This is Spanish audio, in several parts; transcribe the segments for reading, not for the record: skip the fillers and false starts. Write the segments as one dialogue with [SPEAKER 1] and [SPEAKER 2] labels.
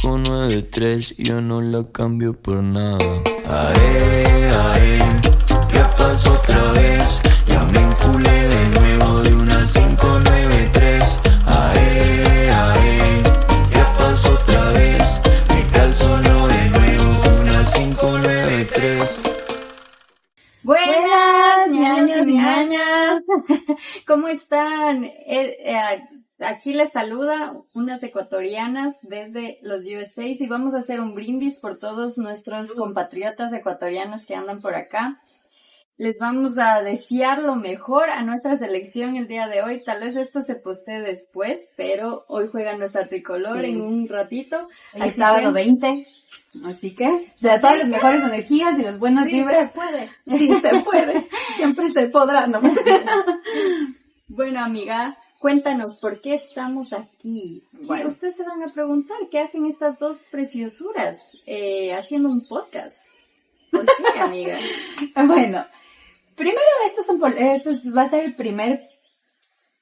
[SPEAKER 1] 593 y yo no la cambio por nada. Ae, ¿qué pasó otra vez? Ya me enculé de nuevo de una 593. Ae, ¿qué pasó otra vez? Me calzo no de nuevo una 593.
[SPEAKER 2] Buenas, ñaños y ñañas. ¿Cómo están? Aquí les saluda unas ecuatorianas desde los USA y vamos a hacer un brindis por todos nuestros compatriotas ecuatorianos que andan por acá. Les vamos a desear lo mejor a nuestra selección el día de hoy. Tal vez esto se postee después, pero hoy juega nuestra tricolor en un ratito.
[SPEAKER 3] Hoy es sábado 20. Así que, de todas las mejores energías y las buenas vibras.
[SPEAKER 2] Se puede.
[SPEAKER 3] Sí, se puede. Siempre se podrá, ¿no?
[SPEAKER 2] Bueno, amiga, cuéntanos, ¿por qué estamos aquí?
[SPEAKER 3] Bueno.
[SPEAKER 2] Ustedes se van a preguntar, ¿qué hacen estas dos preciosuras haciendo un podcast? ¿Por qué, amiga?
[SPEAKER 3] Bueno, primero esto va a ser el primer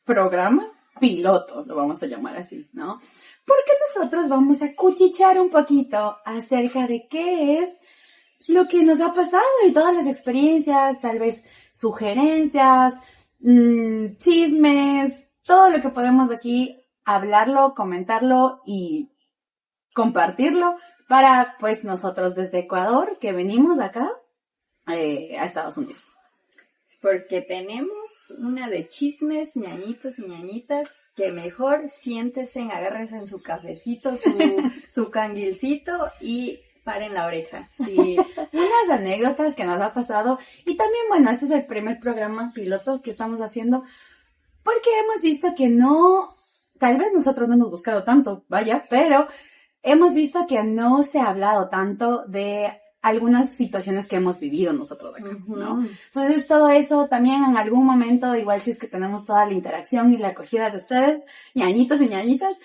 [SPEAKER 3] programa piloto, lo vamos a llamar así, ¿no? Porque nosotros vamos a cuchichear un poquito acerca de qué es lo que nos ha pasado y todas las experiencias, tal vez sugerencias, chismes, todo lo que podemos aquí hablarlo, comentarlo y compartirlo para, pues, nosotros desde Ecuador, que venimos acá a Estados Unidos.
[SPEAKER 2] Porque tenemos una de chismes, ñañitos y ñañitas, que mejor siéntese, agárrese en su cafecito, su canguilcito y paren la oreja.
[SPEAKER 3] Sí, unas anécdotas que nos ha pasado. Y también, bueno, este es el primer programa piloto que estamos haciendo, porque hemos visto que no, tal vez nosotros no hemos buscado tanto, vaya, pero hemos visto que no se ha hablado tanto de algunas situaciones que hemos vivido nosotros acá, ¿no? Entonces todo eso también en algún momento, igual si es que tenemos toda la interacción y la acogida de ustedes, ñañitos y ñañitas,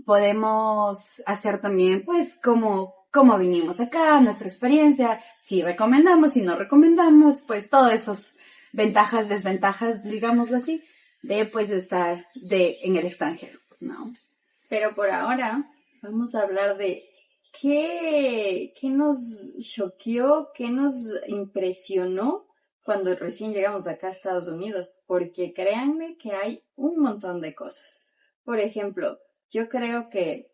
[SPEAKER 3] podemos hacer también, pues, cómo vinimos acá, nuestra experiencia, si recomendamos, si no recomendamos, pues, todas esas ventajas, desventajas, digámoslo así, de, pues, estar en el extranjero, ¿no?
[SPEAKER 2] Pero por ahora vamos a hablar de qué nos choqueó, qué nos impresionó cuando recién llegamos acá a Estados Unidos, porque créanme que hay un montón de cosas. Por ejemplo, yo creo que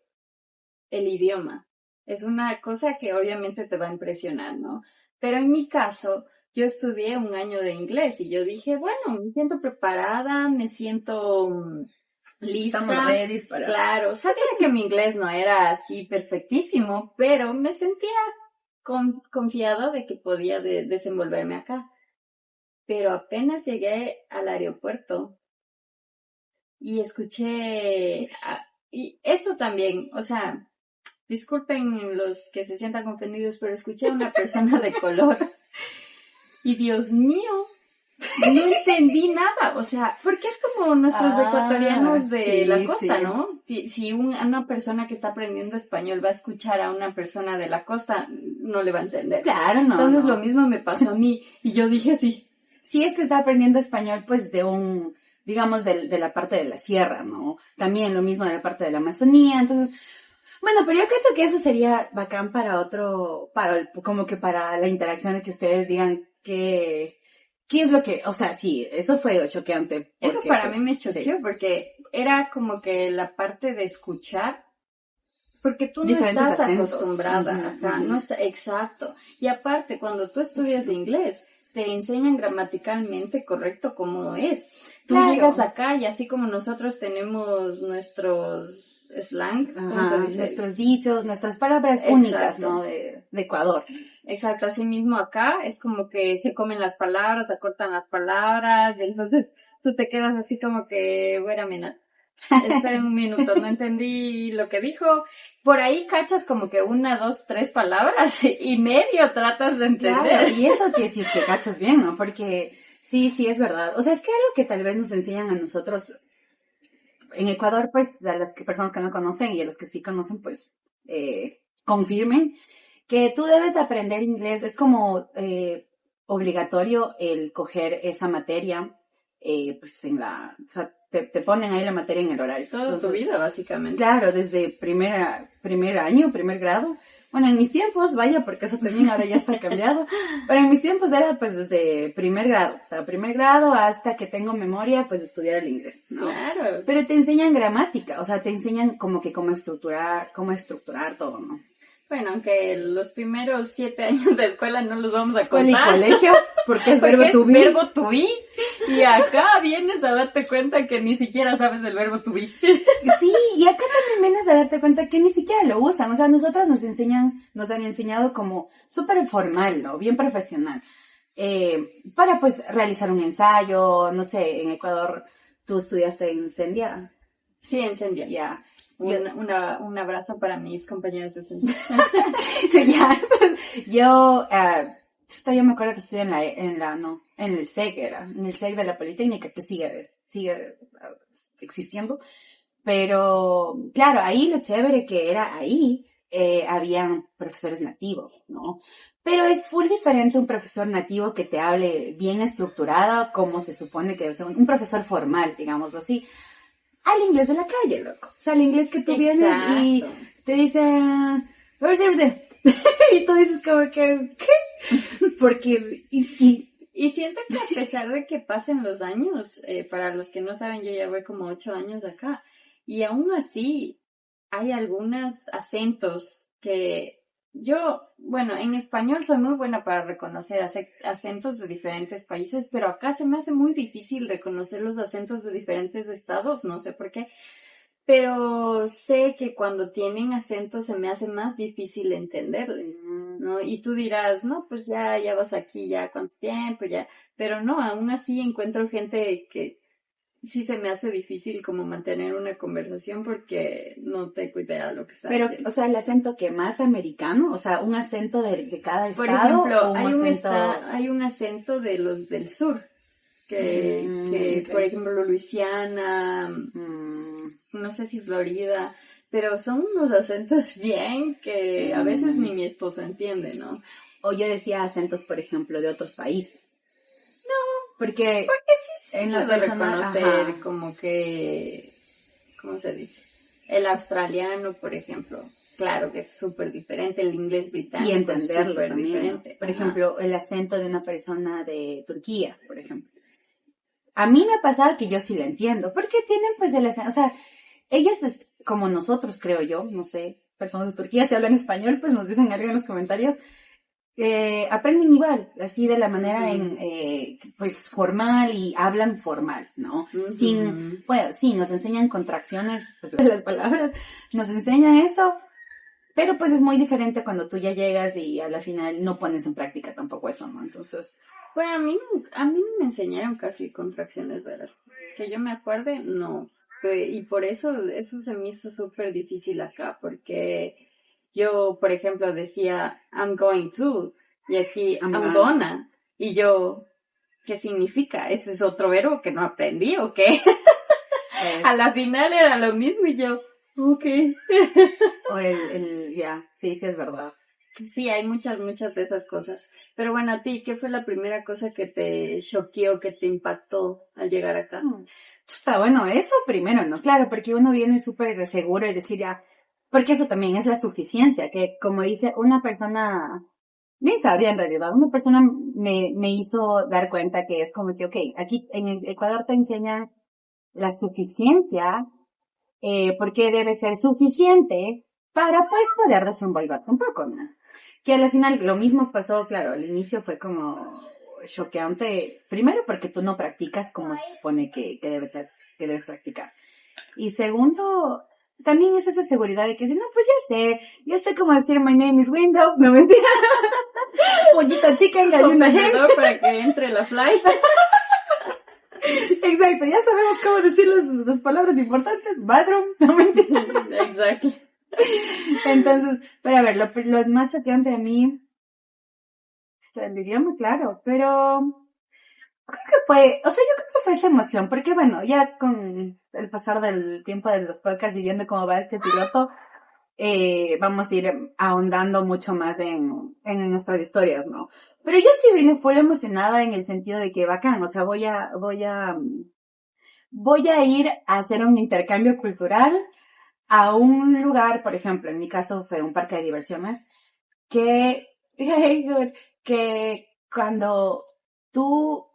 [SPEAKER 2] el idioma es una cosa que obviamente te va a impresionar, ¿no? Pero en mi caso, yo estudié un año de inglés y yo dije, bueno, me siento preparada, me siento lista.
[SPEAKER 3] Estamos ready para...
[SPEAKER 2] Claro, sabía que mi inglés no era así perfectísimo, pero me sentía confiada de que podía desenvolverme acá. Pero apenas llegué al aeropuerto y escuché... y eso también, o sea, disculpen los que se sientan ofendidos, pero escuché a una persona de color y Dios mío, no entendí nada, o sea, porque es como nuestros ecuatorianos de la costa, sí. ¿No? Si una persona que está aprendiendo español va a escuchar a una persona de la costa, no le va a entender.
[SPEAKER 3] Claro, no.
[SPEAKER 2] Entonces lo mismo me pasó a mí y yo dije así.
[SPEAKER 3] Sí, es que está aprendiendo español, pues, digamos, de la parte de la sierra, ¿no? También lo mismo de la parte de la Amazonía, entonces... Bueno, pero yo creo que eso sería bacán como que para la interacción de que ustedes digan ¿qué es lo que, o sea, sí, eso fue choqueante?
[SPEAKER 2] Eso para mí me choqueó, sí. Porque era como que la parte de escuchar, porque tú no
[SPEAKER 3] diferentes
[SPEAKER 2] estás
[SPEAKER 3] acentos.
[SPEAKER 2] Acostumbrada acá, no está, exacto. Y aparte, cuando tú estudias inglés, te enseñan gramaticalmente correcto cómo es. Tú llegas acá y así como nosotros tenemos nuestros slang,
[SPEAKER 3] nuestros dichos, nuestras palabras únicas, ¿no? De Ecuador.
[SPEAKER 2] Exacto, así mismo acá es como que se comen las palabras, acortan las palabras, y entonces tú te quedas así como que, wait a minute, esperen un minuto, no entendí lo que dijo. Por ahí cachas como que 1, 2, 3 palabras y medio tratas de entender.
[SPEAKER 3] Claro, y eso que si es que cachas bien, ¿no? Porque sí, es verdad. O sea, es que algo que tal vez nos enseñan a nosotros en Ecuador, pues, a las personas que no conocen y a los que sí conocen, pues, confirmen que tú debes aprender inglés. Es como obligatorio el coger esa materia pues o sea, te ponen ahí la materia en el horario.
[SPEAKER 2] Toda
[SPEAKER 3] Entonces,
[SPEAKER 2] tu vida, básicamente.
[SPEAKER 3] claro, desde primer año, primer grado. Bueno, en mis tiempos, vaya, porque eso también ahora ya está cambiado, pero en mis tiempos era pues desde primer grado, o sea, primer grado hasta que tengo memoria, pues estudiar el inglés, ¿no?
[SPEAKER 2] Claro.
[SPEAKER 3] Pero te enseñan gramática, o sea, te enseñan como que cómo estructurar todo, ¿no?
[SPEAKER 2] Bueno, aunque los primeros 7 años de escuela no los vamos a
[SPEAKER 3] Escuela y
[SPEAKER 2] contar.
[SPEAKER 3] colegio, porque es
[SPEAKER 2] Porque
[SPEAKER 3] verbo to be.
[SPEAKER 2] verbo to be. Y acá vienes a darte cuenta que ni siquiera sabes el verbo to be.
[SPEAKER 3] Sí, y acá también vienes a darte cuenta que ni siquiera lo usan. O sea, nosotros nos han enseñado como súper formal, ¿no? Bien profesional. Para pues realizar un ensayo, no sé, en Ecuador tú estudiaste en Sendia.
[SPEAKER 2] Sí, en Sendia.
[SPEAKER 3] Ya.
[SPEAKER 2] Un abrazo para mis compañeros de Sendia.
[SPEAKER 3] Ya. Yo me acuerdo que estudié en el SEC en el SEC de la Politécnica, que sigue existiendo. Pero, claro, ahí lo chévere que era ahí, habían profesores nativos, ¿no? Pero es full diferente un profesor nativo que te hable bien estructurado, como se supone que debe ser un profesor formal, digámoslo así, al inglés de la calle, loco. O sea, el inglés que tú vienes y te dice, where's everything? Y tú dices como que, ¿qué? Porque,
[SPEAKER 2] Y siento que a pesar de que pasen los años, para los que no saben, yo ya voy como 8 años acá, y aún así hay algunos acentos que bueno, en español soy muy buena para reconocer acentos de diferentes países, pero acá se me hace muy difícil reconocer los acentos de diferentes estados, no sé por qué. Pero sé que cuando tienen acentos se me hace más difícil entenderles, ¿no? Y tú dirás, no, pues ya vas aquí, ya cuánto tiempo, ya. Pero no, aún así encuentro gente que sí se me hace difícil como mantener una conversación porque no tengo idea de lo que está
[SPEAKER 3] pero,
[SPEAKER 2] diciendo.
[SPEAKER 3] o sea, el acento que más americano, o sea, un acento de cada estado.
[SPEAKER 2] Por ejemplo,
[SPEAKER 3] o
[SPEAKER 2] hay un acento de los del sur, que
[SPEAKER 3] okay.
[SPEAKER 2] Por ejemplo, Luisiana, no sé si Florida, pero son unos acentos bien que a veces ni mi esposo entiende, ¿no?
[SPEAKER 3] O yo decía acentos, por ejemplo, de otros países. No, porque
[SPEAKER 2] sí
[SPEAKER 3] en la
[SPEAKER 2] puedo
[SPEAKER 3] persona,
[SPEAKER 2] reconocer como que, ¿cómo se dice? El australiano, por ejemplo, claro que es súper diferente, el inglés británico
[SPEAKER 3] y entenderlo
[SPEAKER 2] es súper
[SPEAKER 3] también,
[SPEAKER 2] diferente.
[SPEAKER 3] ¿no? Por ejemplo, el acento de una persona de Turquía, por ejemplo. A mí me ha pasado que yo sí lo entiendo, porque tienen pues el acento, o sea, ellos es como nosotros, creo yo, no sé, personas de Turquía si hablan español, pues nos dicen algo en los comentarios, aprenden igual, así de la manera pues formal y hablan formal, ¿no? Pues sí, nos enseñan contracciones pues, de las palabras, nos enseñan eso, pero pues es muy diferente cuando tú ya llegas y a la final no pones en práctica tampoco eso, ¿no? Entonces...
[SPEAKER 2] Pues a mí no me enseñaron casi contracciones de las que yo me acuerde, no. Y por eso se me hizo súper difícil acá, porque yo, por ejemplo, decía I'm going to, y aquí I'm gonna, y yo, ¿qué significa? ¿Ese es otro verbo que no aprendí o qué? A la final era lo mismo y yo, okay.
[SPEAKER 3] O ya, sí es verdad.
[SPEAKER 2] Sí, hay muchas de esas cosas. Pero bueno, a ti, ¿qué fue la primera cosa que te choqueó, que te impactó al llegar acá?
[SPEAKER 3] Está bueno, eso primero, ¿no? Claro, porque uno viene súper seguro y decir ya, porque eso también es la suficiencia, que como dice una persona, bien sabia en realidad, una persona me hizo dar cuenta que es como que, ok, aquí en el Ecuador te enseñan la suficiencia, porque debe ser suficiente para pues poder desenvolverte un poco, ¿no? Que al final lo mismo pasó, claro, al inicio fue como choqueante, primero porque tú no practicas como se supone que debe ser, que debes practicar. Y segundo, también es esa seguridad de que, no, pues ya sé cómo decir my name is Window, no mentira. Pollita chicken, gallina hen.
[SPEAKER 2] Para que entre la fly.
[SPEAKER 3] Exacto, ya sabemos cómo decir las palabras importantes, bathroom, no mentira.
[SPEAKER 2] Exacto.
[SPEAKER 3] Entonces, pero a ver, lo más choqueante de mí, lo diría muy claro, pero creo que yo creo que fue esa emoción, porque bueno, ya con el pasar del tiempo de los podcasts y viendo cómo va este piloto, vamos a ir ahondando mucho más en nuestras historias, ¿no? Pero yo sí vine full emocionada en el sentido de que bacán, o sea, voy a ir a hacer un intercambio cultural a un lugar, por ejemplo, en mi caso fue un parque de diversiones, que, que cuando tú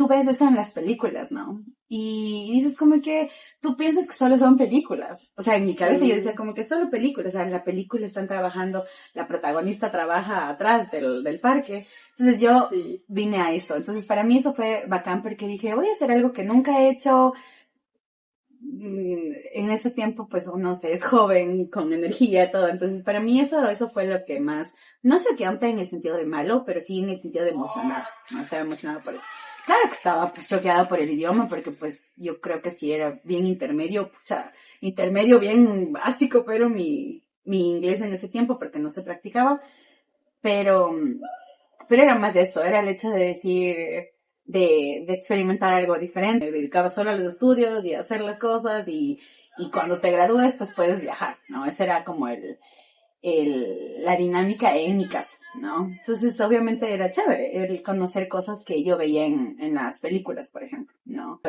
[SPEAKER 3] ves eso en las películas, ¿no? Y dices como que tú piensas que solo son películas. O sea, en mi cabeza yo decía como que solo películas. O sea, en la película están trabajando, la protagonista trabaja atrás del parque. Entonces yo vine a eso. Entonces para mí eso fue bacán porque dije, voy a hacer algo que nunca he hecho. En ese tiempo pues uno se es joven, con energía, todo. Entonces para mí eso fue lo que más, no choqueante en el sentido de malo, pero sí en el sentido de emocionado. No estaba emocionada por eso. Claro que estaba pues choqueada por el idioma, porque pues yo creo que sí era bien intermedio, intermedio bien básico, pero mi inglés en ese tiempo, porque no se practicaba, pero era más de eso, era el hecho de decir, de experimentar algo diferente. Me dedicaba solo a los estudios y a hacer las cosas y cuando te gradúes pues puedes viajar, ¿no? Esa era como la dinámica en mi caso, ¿no? Entonces obviamente era chévere el conocer cosas que yo veía en las películas, por ejemplo, ¿no?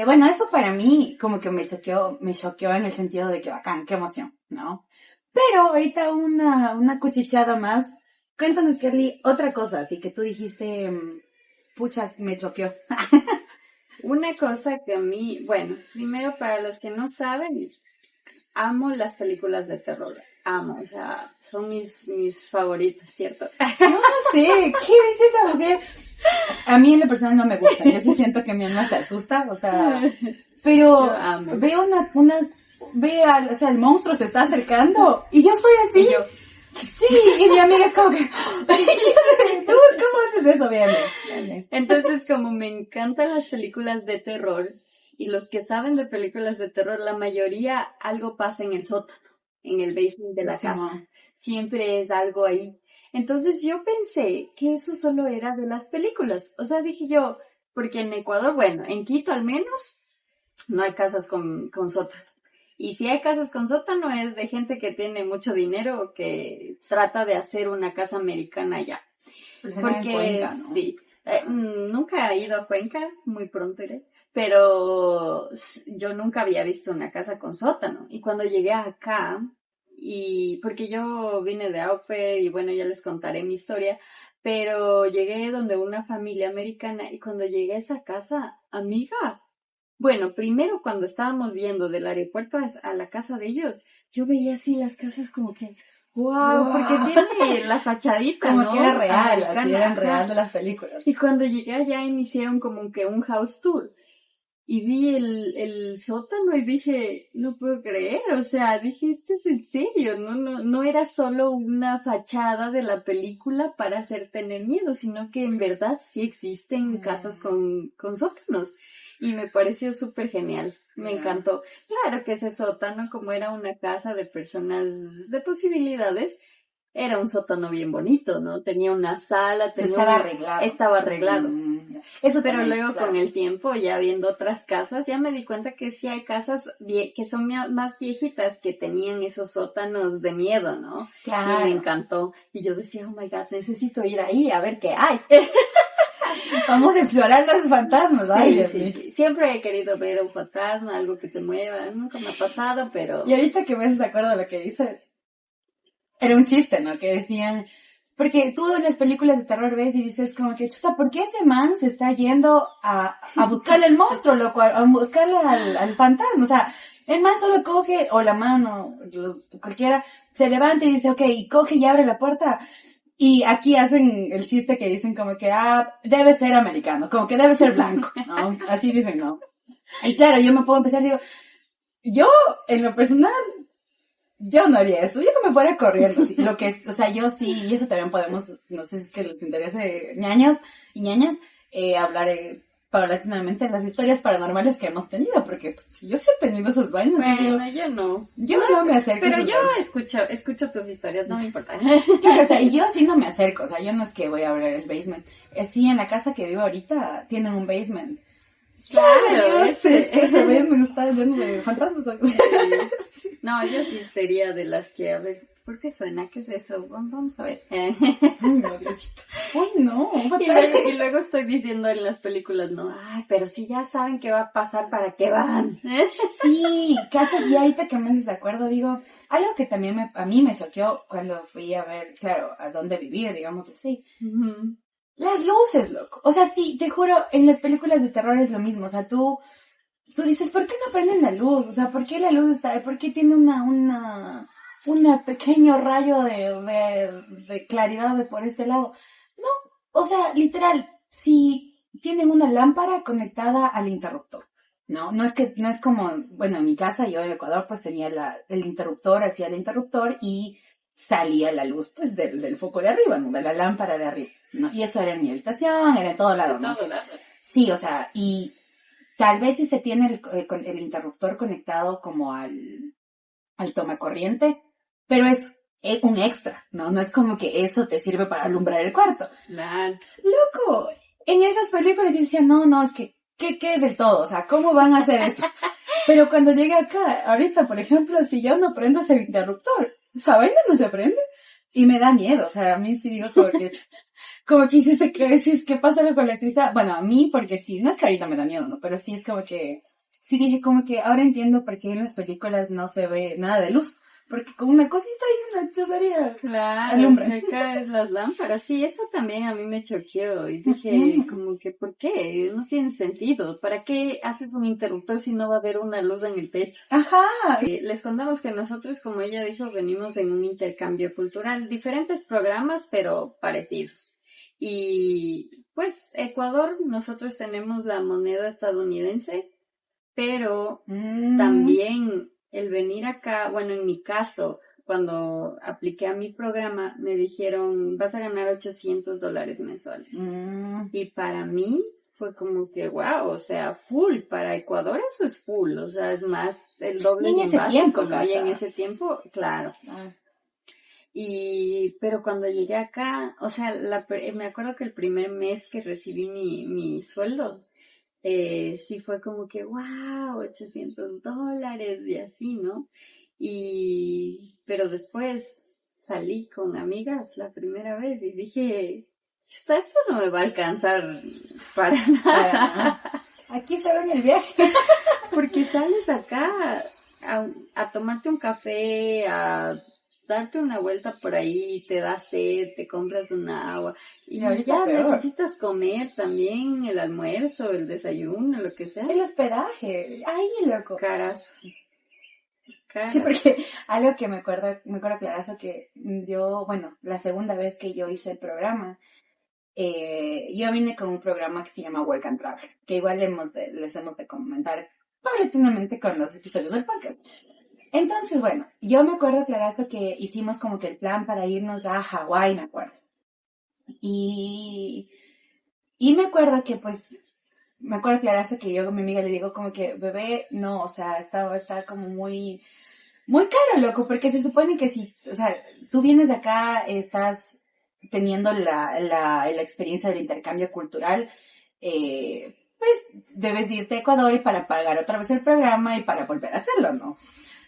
[SPEAKER 3] Bueno, eso para mí como que me choqueó en el sentido de que bacán, qué emoción, ¿no? Pero ahorita una cuchicheada más. Cuéntanos, Kelly, otra cosa, así que tú dijiste, pucha, me choqueó.
[SPEAKER 2] Una cosa que a mí, bueno, primero para los que no saben, amo las películas de terror. Amo, o sea, son mis favoritas, ¿cierto?
[SPEAKER 3] No sé, ¿qué viste esa mujer? A mí en lo personal no me gusta, yo sí siento que mi alma se asusta, o sea, pero veo o sea, el monstruo se está acercando y yo soy así.
[SPEAKER 2] Y yo,
[SPEAKER 3] sí, y mi amiga es como que, ¿tú cómo haces eso? Bien.
[SPEAKER 2] Entonces, como me encantan las películas de terror, y los que saben de películas de terror, la mayoría algo pasa en el sótano, en el basement de la casa. Siempre es algo ahí. Entonces yo pensé que eso solo era de las películas. O sea, dije yo, porque en Ecuador, bueno, en Quito al menos, no hay casas con sótano. Y si hay casas con sótano es de gente que tiene mucho dinero que trata de hacer una casa americana allá. Porque
[SPEAKER 3] Cuenca, ¿no?
[SPEAKER 2] sí, nunca he ido a Cuenca, muy pronto iré. Pero yo nunca había visto una casa con sótano. Y cuando llegué acá, y porque yo vine de au pair, y bueno, ya les contaré mi historia, pero llegué donde una familia americana, y cuando llegué a esa casa, amiga, bueno, primero cuando estábamos viendo del aeropuerto a la casa de ellos, yo veía así las casas como que, wow, porque tiene la fachadita,
[SPEAKER 3] como
[SPEAKER 2] ¿no?
[SPEAKER 3] que era real,
[SPEAKER 2] Americana,
[SPEAKER 3] así eran
[SPEAKER 2] ajá.
[SPEAKER 3] real de las películas.
[SPEAKER 2] Y cuando llegué allá me hicieron como que un house tour. Y vi el sótano y dije, no puedo creer, o sea, dije, esto es en serio, no era solo una fachada de la película para hacer tener miedo, sino que en verdad sí existen casas con sótanos. Y me pareció súper genial, me encantó. Claro que ese sótano, como era una casa de personas de posibilidades, era un sótano bien bonito, ¿no? Tenía una sala,
[SPEAKER 3] Estaba arreglado.
[SPEAKER 2] Estaba arreglado.
[SPEAKER 3] Eso
[SPEAKER 2] Pero
[SPEAKER 3] también,
[SPEAKER 2] luego
[SPEAKER 3] claro.
[SPEAKER 2] con el tiempo, ya viendo otras casas, ya me di cuenta que sí hay casas que son más viejitas que tenían esos sótanos de miedo, ¿no?
[SPEAKER 3] Claro.
[SPEAKER 2] Y me encantó. Y yo decía, oh my God, necesito ir ahí a ver qué hay.
[SPEAKER 3] Vamos a explorar los fantasmas. Ay,
[SPEAKER 2] Sí. Siempre he querido ver un fantasma, algo que se mueva. Nunca me ha pasado, pero...
[SPEAKER 3] Y ahorita que me haces acuerdo de lo que dices, era un chiste, ¿no? Que decían, porque tú en las películas de terror ves y dices como que, chuta, ¿por qué ese man se está yendo a buscarle al monstruo, loco, a buscarle al fantasma? O sea, el man solo coge, o la mano, cualquiera, se levanta y dice, ok, y coge y abre la puerta. Y aquí hacen el chiste que dicen como que, debe ser americano, como que debe ser blanco, ¿no? Así dicen, ¿no? Y claro, yo me puedo empezar y digo, yo, en lo personal, yo no haría eso, yo no me fuera corriendo, ¿sí? Lo que es, o sea, yo sí, y eso también podemos, no sé si es que les interese, ñaños y ñañas, hablar paulatinamente de las historias paranormales que hemos tenido, porque pues, yo sí he tenido esas vainas.
[SPEAKER 2] Bueno, yo no.
[SPEAKER 3] Yo no me acerco.
[SPEAKER 2] Pero yo escucho tus historias, no me importa.
[SPEAKER 3] Claro, o sea, y yo sí no me acerco, o sea, yo no es que voy a abrir el basement. Sí, en la casa que vivo ahorita tienen un basement.
[SPEAKER 2] Claro,
[SPEAKER 3] ese basement está lleno de fantasmas.
[SPEAKER 2] No, yo sí sería de las que, a ver, ¿por qué suena? ¿Qué es eso? Vamos a ver.
[SPEAKER 3] Ay, no, Diosito. Uy, no.
[SPEAKER 2] Y luego estoy diciendo en las películas, no, ay, pero si ya saben qué va a pasar, ¿para qué van?
[SPEAKER 3] Sí, cacha, y ahorita que me haces de acuerdo, digo, algo que también a mí me choqueó cuando fui a ver, claro, a dónde vivir, digamos así.
[SPEAKER 2] Ujú.
[SPEAKER 3] Las luces, loco. O sea, sí, te juro, en las películas de terror es lo mismo. O sea, tú dices, ¿por qué no prenden la luz? O sea, ¿por qué la luz está, por qué tiene una pequeño rayo de claridad de por este lado? No, o sea, literal, si tienen una lámpara conectada al interruptor. No es como, bueno, en mi casa, yo en Ecuador, pues tenía el interruptor, hacía el interruptor y salía la luz, pues, del foco de arriba, ¿no? De la lámpara de arriba, ¿no? Y eso era en mi habitación, era en todo lado, ¿no?
[SPEAKER 2] Todo lado.
[SPEAKER 3] Sí, o sea, y tal vez si se tiene el interruptor conectado como al tomacorriente, pero es un extra, ¿no? No es como que eso te sirve para alumbrar el cuarto.
[SPEAKER 2] Claro.
[SPEAKER 3] Loco, en esas películas yo decía, no, es que, ¿qué del todo? O sea, ¿cómo van a hacer eso? Pero cuando llegué acá, ahorita, por ejemplo, si yo no prendo ese interruptor, esa vaina no se prende. Y me da miedo, o sea, a mí sí digo como que dices que si es que pasa algo con la electricidad. Bueno, a mí porque sí, no es que ahorita me da miedo, ¿no? Pero sí es como que, sí dije como que ahora entiendo por qué en las películas no se ve nada de luz. Porque con una cosita y una chuzaría
[SPEAKER 2] Claro,
[SPEAKER 3] alumbra.
[SPEAKER 2] acá es las lámparas. Sí, eso también a mí me choqueó. Y dije, como que, ¿por qué? No tiene sentido. ¿Para qué haces un interruptor si no va a haber una luz en el techo?
[SPEAKER 3] Ajá.
[SPEAKER 2] Les contamos que nosotros, como ella dijo, venimos en un intercambio cultural. Diferentes programas, pero parecidos. Y, pues, Ecuador, nosotros tenemos la moneda estadounidense, pero también el venir acá, bueno, en mi caso, cuando apliqué a mi programa, me dijeron, vas a ganar $800 mensuales. Y para mí fue como que, wow, o sea, full. Para Ecuador eso es full, o sea, es más el doble
[SPEAKER 3] Y en
[SPEAKER 2] de
[SPEAKER 3] ese
[SPEAKER 2] básico,
[SPEAKER 3] tiempo,
[SPEAKER 2] ¿no? Y en
[SPEAKER 3] cacha.
[SPEAKER 2] ese tiempo, claro. Pero cuando llegué acá, o sea, me acuerdo que el primer mes que recibí mi sueldo, sí fue como que, wow, $800 y así, ¿no? Pero después salí con amigas la primera vez y dije, "Chuta, esto no me va a alcanzar para nada.
[SPEAKER 3] Aquí se ve en el viaje.
[SPEAKER 2] Porque sales acá a tomarte un café, a darte una vuelta por ahí, te da sed, te compras un agua y
[SPEAKER 3] ahorita
[SPEAKER 2] ya
[SPEAKER 3] peor.
[SPEAKER 2] necesitas comer también el almuerzo, el desayuno, lo que sea.
[SPEAKER 3] El hospedaje. Ay, loco.
[SPEAKER 2] Caras.
[SPEAKER 3] Sí, porque algo que me acuerdo clarazo que yo, bueno, la segunda vez que yo hice el programa, yo vine con un programa que se llama Work and Travel, que igual les hemos de comentar paulatinamente con los episodios del podcast. Entonces, bueno, yo me acuerdo clarazo que hicimos como que el plan para irnos a Hawái, me acuerdo. Y me acuerdo que pues, me acuerdo clarazo que yo con mi amiga le digo como que, bebé, no, o sea, está como muy caro, loco, porque se supone que si, o sea, tú vienes de acá, estás teniendo la experiencia del intercambio cultural, pues debes de irte a Ecuador y para pagar otra vez el programa y para volver a hacerlo, ¿no?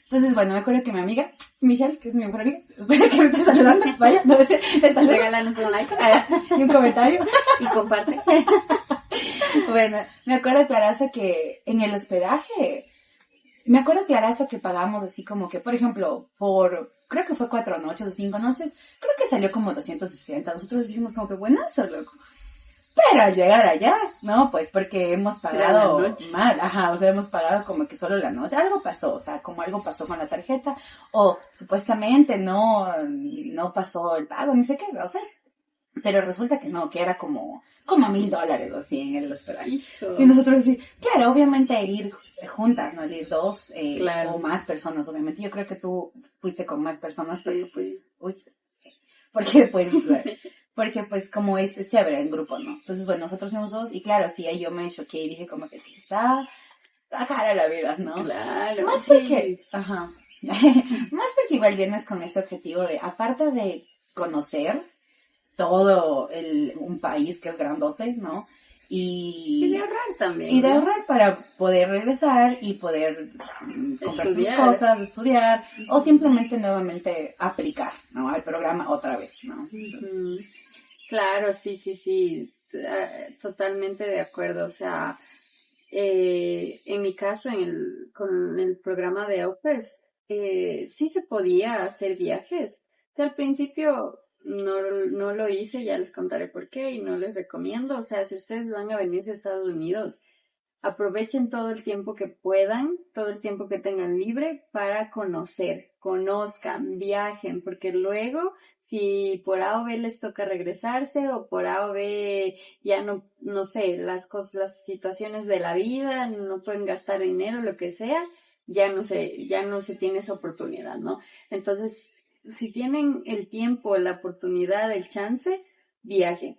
[SPEAKER 3] Entonces, bueno, me acuerdo que mi amiga, Michelle, que es mi mejor amiga, espera que me esté saludando, vaya, no, te saludo.
[SPEAKER 2] Regálanos un like
[SPEAKER 3] Y un comentario.
[SPEAKER 2] y comparte.
[SPEAKER 3] Bueno, me acuerdo clarazo que en el hospedaje, me acuerdo clarazo que pagamos así como que, por ejemplo, creo que fue 4 noches o 5 noches, creo que salió como 260. Nosotros dijimos como que buenazo, loco. Pero al llegar allá, no, pues porque hemos pagado mal, o sea, hemos pagado como que solo la noche. Algo pasó, o sea, como algo pasó con la tarjeta, o supuestamente no pasó el pago, ni sé qué, o sea. Pero resulta que no, que era como $1,000 o así en el hospedaje.
[SPEAKER 2] Hijo.
[SPEAKER 3] Y nosotros sí, claro, obviamente el ir juntas, ¿no? El ir dos,
[SPEAKER 2] claro.
[SPEAKER 3] o más personas, obviamente. Yo creo que tú fuiste con más personas,
[SPEAKER 2] Sí,
[SPEAKER 3] pero pues, porque pues como es chévere el grupo, ¿no? Entonces, bueno, nosotros fuimos dos y claro, sí, ahí yo me choqué y dije como que sí, está cara la vida, ¿no?
[SPEAKER 2] Claro.
[SPEAKER 3] Más
[SPEAKER 2] sí.
[SPEAKER 3] porque, más porque igual vienes con ese objetivo de, aparte de conocer todo un país que es grandote, ¿no?
[SPEAKER 2] Y de ahorrar también.
[SPEAKER 3] Y de
[SPEAKER 2] ¿no?
[SPEAKER 3] ahorrar para poder regresar y poder comprar tus cosas, estudiar, o simplemente nuevamente aplicar, ¿no? Al programa otra vez, ¿no?
[SPEAKER 2] Ujú. Claro, sí, totalmente de acuerdo. O sea, en mi caso, con el programa de au pairs, sí se podía hacer viajes. O sea, al principio no lo hice, ya les contaré por qué y no les recomiendo. O sea, si ustedes van a venir a Estados Unidos, aprovechen todo el tiempo que puedan, todo el tiempo que tengan libre para conozcan, viajen, porque luego si por A o B les toca regresarse o por A o B ya no sé, las situaciones de la vida, no pueden gastar dinero, lo que sea, ya no se tiene esa oportunidad, ¿no? Entonces, si tienen el tiempo, la oportunidad, el chance, viajen.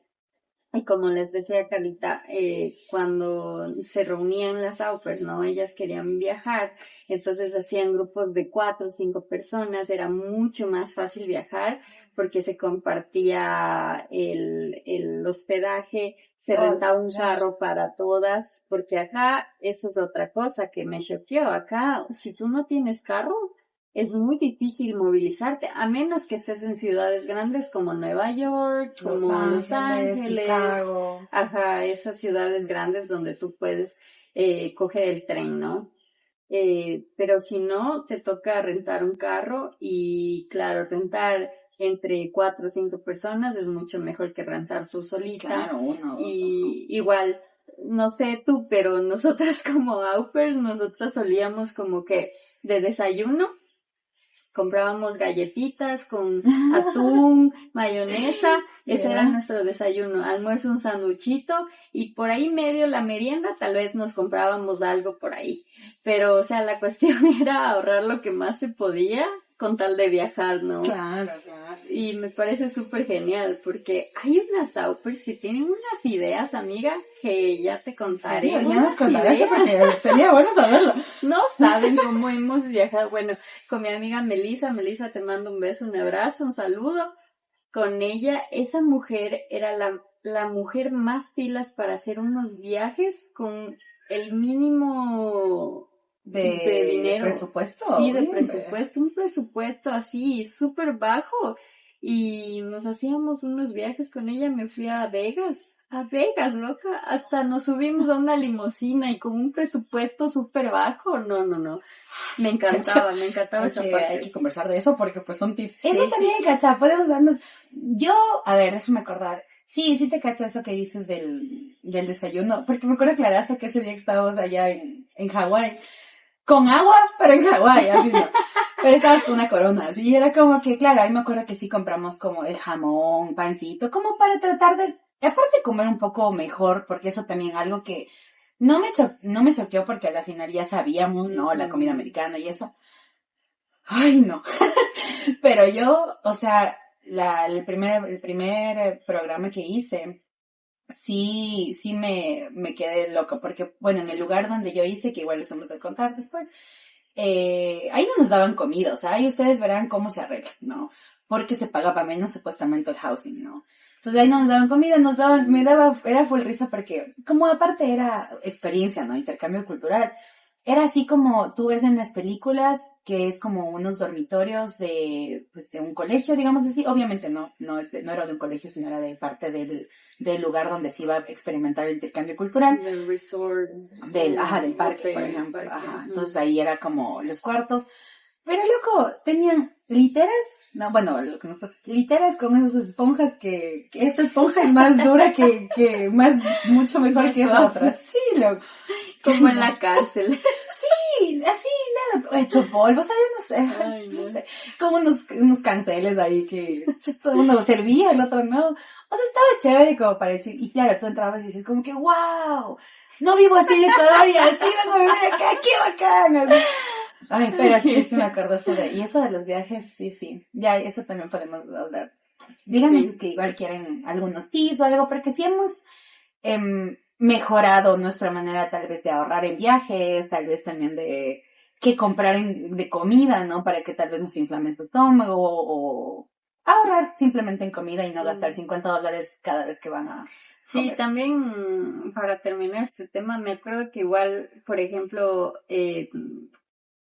[SPEAKER 2] Y como les decía Carlita, cuando se reunían las au pairs, ¿no? Ellas querían viajar, entonces hacían grupos de 4 o 5 personas, era mucho más fácil viajar porque se compartía el hospedaje, se rentaba un carro para todas, porque acá eso es otra cosa que me choqueó. Acá, si tú no tienes carro, es muy difícil movilizarte, a menos que estés en ciudades grandes como Nueva York, como Los Ángeles,
[SPEAKER 3] Chicago.
[SPEAKER 2] Ajá, esas ciudades grandes donde tú puedes coger el tren, ¿no? Pero si no, te toca rentar un carro y claro, rentar entre 4 o 5 personas es mucho mejor que rentar tú solita.
[SPEAKER 3] Claro, uno, dos.
[SPEAKER 2] Y igual, no sé tú, pero nosotras como au pairs, nosotras solíamos como que de desayuno comprábamos galletitas con atún, mayonesa, ese era nuestro desayuno, almuerzo un sanduchito y por ahí medio la merienda, tal vez nos comprábamos algo por ahí, pero o sea, la cuestión era ahorrar lo que más se podía con tal de viajar, ¿no?
[SPEAKER 3] Claro.
[SPEAKER 2] Y me parece súper genial porque hay unas au pairs que tienen unas ideas, amiga, que ya te contaré.
[SPEAKER 3] Ya nos contarás porque sería bueno saberlo.
[SPEAKER 2] No saben cómo hemos viajado. Bueno, con mi amiga Melissa, te mando un beso, un abrazo, un saludo. Con ella, esa mujer era la mujer más pilas para hacer unos viajes con el mínimo de dinero.
[SPEAKER 3] ¿Presupuesto?
[SPEAKER 2] Sí, de presupuesto, un presupuesto así súper bajo. Y nos hacíamos unos viajes con ella, me fui a Vegas, loca, hasta nos subimos a una limusina y con un presupuesto súper bajo, no, me encantaba esa parte.
[SPEAKER 3] Hay que conversar de eso porque pues son tips.
[SPEAKER 2] Sí,
[SPEAKER 3] Eso
[SPEAKER 2] sí,
[SPEAKER 3] también,
[SPEAKER 2] sí.
[SPEAKER 3] cacha, podemos darnos, a ver, déjame acordar, sí te cacho eso que dices del desayuno, porque me acuerdo clarazo que ese día que estábamos allá en Hawái, con agua, pero en Hawái, así no. Pero estabas con una corona, así, y era como que, claro, ahí me acuerdo que sí compramos como el jamón, pancito, como para tratar de, aparte comer un poco mejor, porque eso también algo que no me choqueó porque a la final ya sabíamos, ¿no? La comida americana y eso. Ay, no. Pero yo, o sea, el primer programa que hice, sí me quedé loca, porque, bueno, en el lugar donde yo hice, que igual les vamos a contar después, ahí no nos daban comida, o sea, ahí ustedes verán cómo se arreglan, ¿no? Porque se pagaba menos supuestamente el housing, ¿no? Entonces ahí no nos daban comida, era full risa porque, como aparte era experiencia, ¿no? Intercambio cultural. Era así como tú ves en las películas, que es como unos dormitorios de un colegio, digamos así. Obviamente no era de un colegio, sino era de parte del lugar donde se iba a experimentar el intercambio cultural.
[SPEAKER 2] Del resort.
[SPEAKER 3] Del parque, por ejemplo. Ajá. Entonces ahí era como los cuartos. Pero loco, tenían literas, no, bueno, lo que literas con esas esponjas que esta esponja es más dura que mucho mejor que esa otra. Sí, loco.
[SPEAKER 2] Como en la cárcel.
[SPEAKER 3] Sí, así, nada, hecho polvo, ¿sabes? No sé. Como unos canceles ahí que uno servía, el otro no. O sea, estaba chévere como para decir, y claro, tú entrabas y dices como que, wow, no vivo así en Ecuador y así vengo a vivir acá, qué bacán. Así. Ay, pero sí me acuerdo eso y eso de los viajes, sí, ya, eso también podemos hablar. Díganme que igual quieren algunos tips o algo, porque sí hemos mejorado nuestra manera tal vez de ahorrar en viajes, tal vez también de qué comprar de comida, ¿no? Para que tal vez no se inflame tu estómago o ahorrar simplemente en comida y no gastar $50 cada vez que van a
[SPEAKER 2] Sí,
[SPEAKER 3] joder.
[SPEAKER 2] también para terminar este tema, me acuerdo que igual, por ejemplo,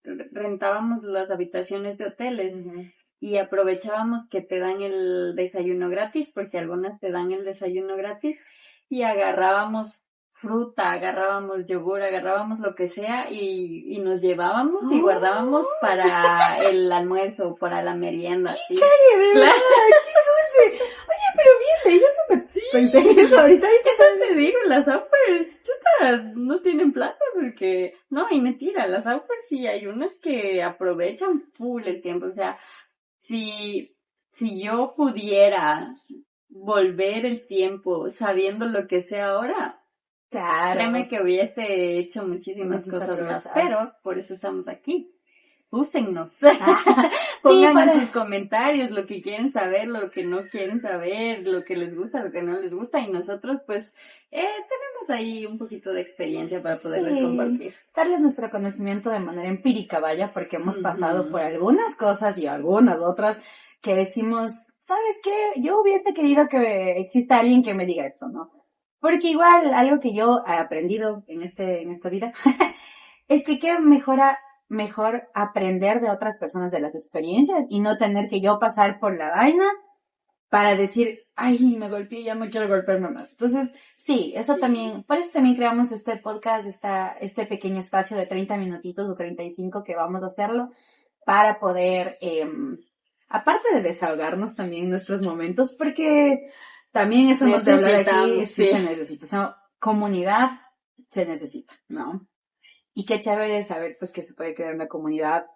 [SPEAKER 2] rentábamos las habitaciones de hoteles
[SPEAKER 3] Ujú.
[SPEAKER 2] y aprovechábamos que te dan el desayuno gratis, porque algunas te dan el desayuno gratis, y agarrábamos fruta, agarrábamos yogur, agarrábamos lo que sea y nos llevábamos y guardábamos para el almuerzo, para la merienda, así.
[SPEAKER 3] Claro. ¡Qué dulce! Oye, pero bien, yo no me pensé en eso ahorita.
[SPEAKER 2] Eso te digo, las Aupers, chuta, no tienen plata porque, no, y mentira, las Aupers sí hay unas que aprovechan full el tiempo, o sea, si yo pudiera volver el tiempo sabiendo lo que sé ahora, créeme
[SPEAKER 3] Claro.
[SPEAKER 2] que hubiese hecho muchísimas
[SPEAKER 3] Hubiese
[SPEAKER 2] cosas más,
[SPEAKER 3] aprovechado.
[SPEAKER 2] pero por eso estamos aquí. Úsennos.
[SPEAKER 3] Sí,
[SPEAKER 2] Pongan en
[SPEAKER 3] para-
[SPEAKER 2] sus comentarios lo que quieren saber, lo que no quieren saber, lo que les gusta, lo que no les gusta, y nosotros pues tenemos ahí un poquito de experiencia para poderles
[SPEAKER 3] Sí.
[SPEAKER 2] compartir.
[SPEAKER 3] Darles nuestro conocimiento de manera empírica, vaya, porque hemos pasado
[SPEAKER 2] Ujú.
[SPEAKER 3] por algunas cosas y algunas otras que decimos, ¿sabes qué? Yo hubiese querido que exista alguien que me diga esto, ¿no? Porque igual algo que yo he aprendido en esta vida es que qué mejor aprender de otras personas de las experiencias y no tener que yo pasar por la vaina para decir, ay, me golpeé, ya no quiero golpearme más. Entonces, sí, eso
[SPEAKER 2] Sí.
[SPEAKER 3] también, por eso también creamos este podcast, este pequeño espacio de 30 minutitos o 35 que vamos a hacerlo para poder, aparte de desahogarnos también nuestros momentos, porque también eso hemos de hablar aquí,
[SPEAKER 2] Necesitamos,
[SPEAKER 3] sí
[SPEAKER 2] sí.
[SPEAKER 3] se necesita, o sea, comunidad se necesita, ¿no? Y qué chévere saber pues que se puede crear una comunidad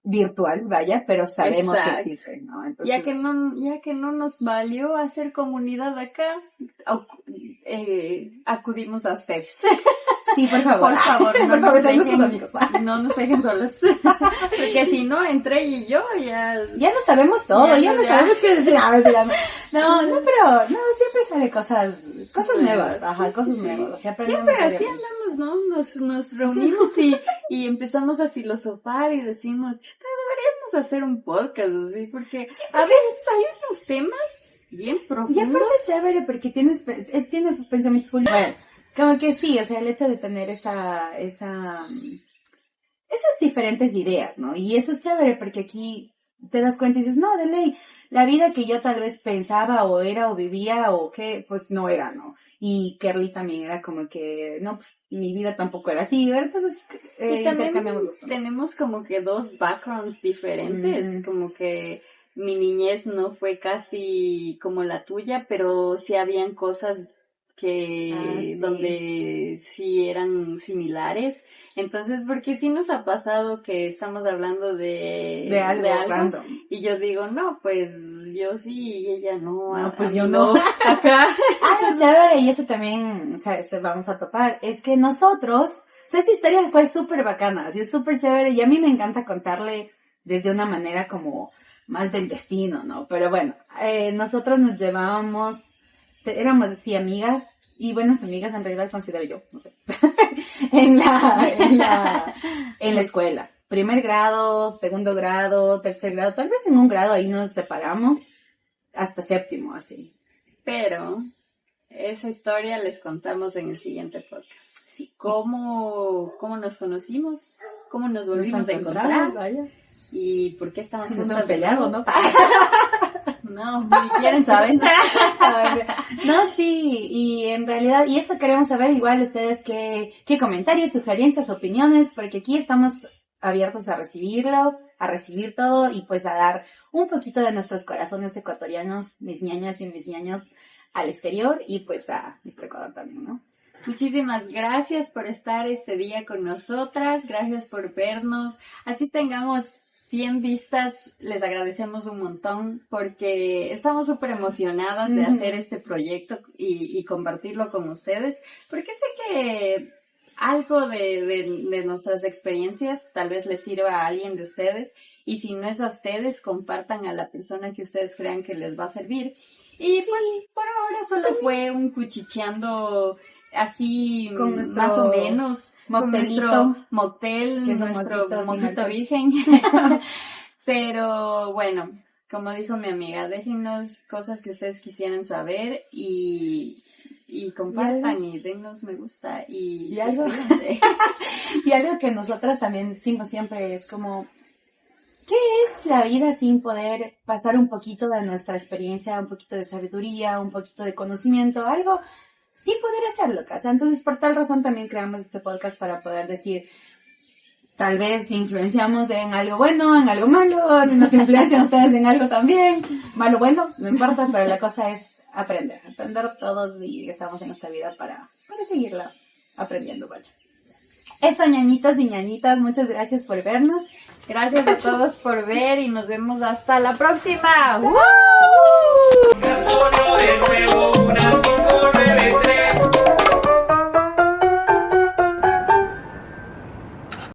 [SPEAKER 3] virtual, vaya, pero sabemos que
[SPEAKER 2] Exacto.
[SPEAKER 3] existe, ¿no? Entonces,
[SPEAKER 2] Ya que no nos valió hacer comunidad acá, acudimos a ustedes.
[SPEAKER 3] sí, por favor.
[SPEAKER 2] Por favor,
[SPEAKER 3] Por favor, sean nuestros amigos.
[SPEAKER 2] no nos dejen solos. Porque si no, entre ella y yo ya...
[SPEAKER 3] Ya no sabemos todo, ya no
[SPEAKER 2] Ya.
[SPEAKER 3] sabemos qué decir. No, pero, no, siempre sale cosas nuevas, ajá, cosas
[SPEAKER 2] Sí.
[SPEAKER 3] nuevas. O sea, aprendemos
[SPEAKER 2] Siempre así
[SPEAKER 3] diariamente.
[SPEAKER 2] andamos, ¿no? Nos reunimos y empezamos a filosofar y decimos, chuta, deberíamos hacer un podcast, así, porque a veces hay unos temas bien
[SPEAKER 3] Y
[SPEAKER 2] profundos.
[SPEAKER 3] aparte es chévere porque tiene pensamientos full. Bueno, como que sí, o sea, el hecho de tener esas diferentes ideas, ¿no? Y eso es chévere porque aquí te das cuenta y dices, no, de ley, la vida que yo tal vez pensaba o era o vivía o qué, pues no era, ¿no? Y Kerly también era como que, no, pues mi vida tampoco era así, entonces
[SPEAKER 2] Y también
[SPEAKER 3] intercambiamos los temas.
[SPEAKER 2] tenemos como que dos backgrounds diferentes,
[SPEAKER 3] Ujú.
[SPEAKER 2] como que mi niñez no fue casi como la tuya, pero sí habían cosas que
[SPEAKER 3] Sí.
[SPEAKER 2] donde sí eran similares. Entonces, porque sí nos ha pasado que estamos hablando
[SPEAKER 3] De algo random.
[SPEAKER 2] y yo digo, no, pues yo sí y ella no.
[SPEAKER 3] No, pues
[SPEAKER 2] a mí
[SPEAKER 3] yo no.
[SPEAKER 2] Acá.
[SPEAKER 3] Algo chévere, y eso también, o sea, vamos a topar, es que nosotros, o sea, esta historia fue súper bacana, así es súper chévere, y a mí me encanta contarle desde una manera como más del destino, ¿no? Pero bueno, nosotros nos llevábamos, éramos así amigas, y buenas amigas en realidad considero yo, no sé, en la escuela. Primer grado, segundo grado, tercer grado, tal vez en un grado ahí nos separamos, hasta séptimo, así.
[SPEAKER 2] Pero esa historia les contamos en el siguiente podcast.
[SPEAKER 3] Sí.
[SPEAKER 2] ¿Cómo nos conocimos? ¿Cómo nos volvimos a
[SPEAKER 3] encontramos,
[SPEAKER 2] encontrar?
[SPEAKER 3] vaya.
[SPEAKER 2] ¿Y por qué estamos
[SPEAKER 3] Si nos
[SPEAKER 2] juntas
[SPEAKER 3] hemos
[SPEAKER 2] de
[SPEAKER 3] peleado,
[SPEAKER 2] nuevo?
[SPEAKER 3] ¿no?
[SPEAKER 2] No, ni quieren saber.
[SPEAKER 3] No, sí, y en realidad, y eso queremos saber igual ustedes qué comentarios, sugerencias, opiniones, porque aquí estamos abiertos a recibirlo, a recibir todo y pues a dar un poquito de nuestros corazones ecuatorianos, mis ñañas y mis ñaños al exterior y pues a nuestro Ecuador también, ¿no?
[SPEAKER 2] Muchísimas gracias por estar este día con nosotras, gracias por vernos. Así tengamos 100 vistas, les agradecemos un montón porque estamos súper emocionadas de hacer este proyecto y compartirlo con ustedes, porque sé que algo de nuestras experiencias tal vez les sirva a alguien de ustedes, y si no es a ustedes, compartan a la persona que ustedes crean que les va a servir. Y pues por ahora solo fue un cuchicheando así
[SPEAKER 3] Con nuestro
[SPEAKER 2] más o menos
[SPEAKER 3] motelito,
[SPEAKER 2] con nuestro motel,
[SPEAKER 3] que es un
[SPEAKER 2] nuestro
[SPEAKER 3] mojito sin
[SPEAKER 2] mojito
[SPEAKER 3] alcohol.
[SPEAKER 2] virgen. Pero bueno, como dijo mi amiga, déjennos cosas que ustedes quisieran saber y y compartan y dennos me gusta y
[SPEAKER 3] algo,
[SPEAKER 2] suscríbanse.
[SPEAKER 3] y algo que nosotras también decimos siempre es como, ¿qué es la vida sin poder pasar un poquito de nuestra experiencia, un poquito de sabiduría, un poquito de conocimiento, algo sin poder hacerlo, ¿cachai? Entonces, por tal razón también creamos este podcast para poder decir, tal vez influenciamos en algo bueno, en algo malo, nos influencian ustedes en algo también, malo, bueno, no importa, pero la cosa es aprender todos y estamos en esta vida para seguirla aprendiendo, vaya. Eso, ñañitos y ñañitas, muchas gracias por vernos.
[SPEAKER 2] Gracias a todos por ver y nos vemos hasta la próxima.
[SPEAKER 3] ¡Chao!